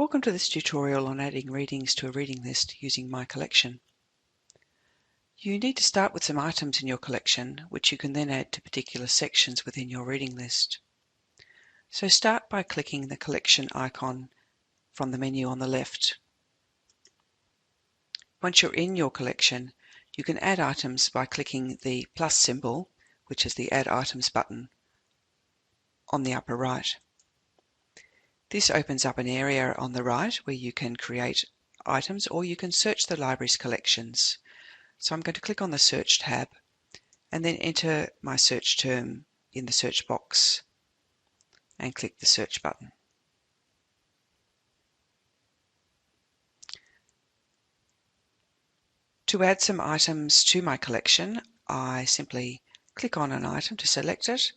Welcome to this tutorial on adding readings to a reading list using My Collection. You need to start with some items in your collection, which you can then add to particular sections within your reading list. So start by clicking the collection icon from the menu on the left. Once you're in your collection, you can add items by clicking the plus symbol, which is the Add Items button, on the upper right. This opens up an area on the right where you can create items or you can search the library's collections. So I'm going to click on the Search tab and then enter my search term in the search box and click the Search button. To add some items to my collection, I simply click on an item to select it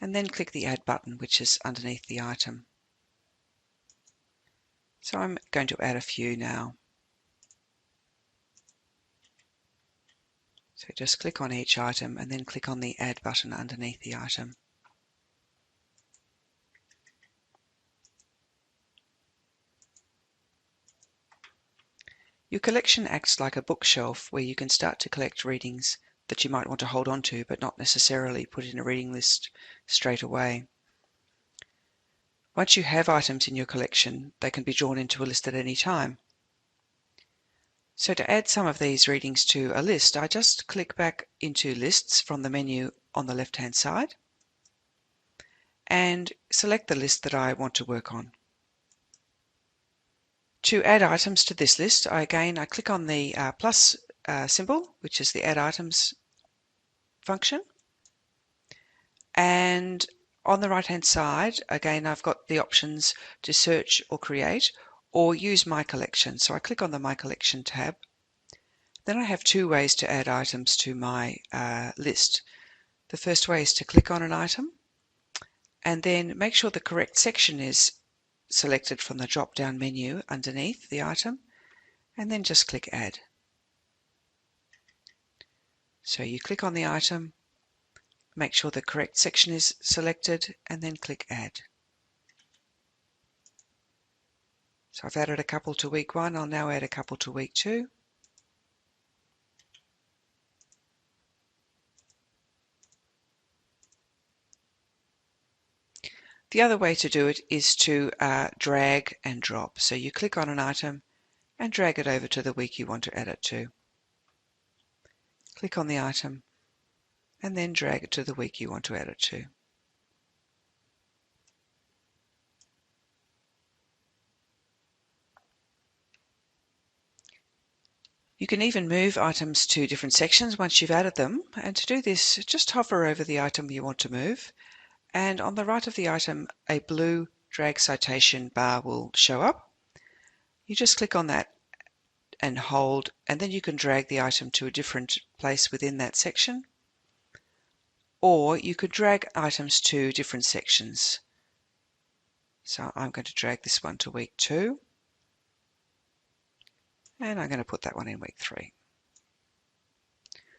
and then click the Add button, which is underneath the item. So I'm going to add a few now. So just click on each item and then click on the Add button underneath the item. Your collection acts like a bookshelf where you can start to collect readings that you might want to hold on to but not necessarily put in a reading list straight away. Once you have items in your collection, they can be drawn into a list at any time. So to add some of these readings to a list, I just click back into Lists from the menu on the left-hand side and select the list that I want to work on. To add items to this list, I click on the plus symbol, which is the Add Items function. And on the right-hand side, again, I've got the options to search or create or use My Collection. So I click on the My Collection tab. Then I have two ways to add items to my list. The first way is to click on an item and then make sure the correct section is selected from the drop-down menu underneath the item and then just click Add. So you click on the item, make sure the correct section is selected and then click Add. So I've added a couple to week 1, I'll now add a couple to week 2. The other way to do it is to drag and drop. So you click on an item and drag it over to the week you want to add it to. Click on the item and then drag it to the week you want to add it to. You can even move items to different sections once you've added them, and to do this, just hover over the item you want to move, and on the right of the item, a blue drag citation bar will show up. You just click on that and hold, and then you can drag the item to a different place within that section, or you could drag items to different sections. So I'm going to drag this one to week 2, and I'm going to put that one in week 3.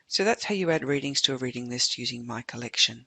So that's how you add readings to a reading list using My Collection.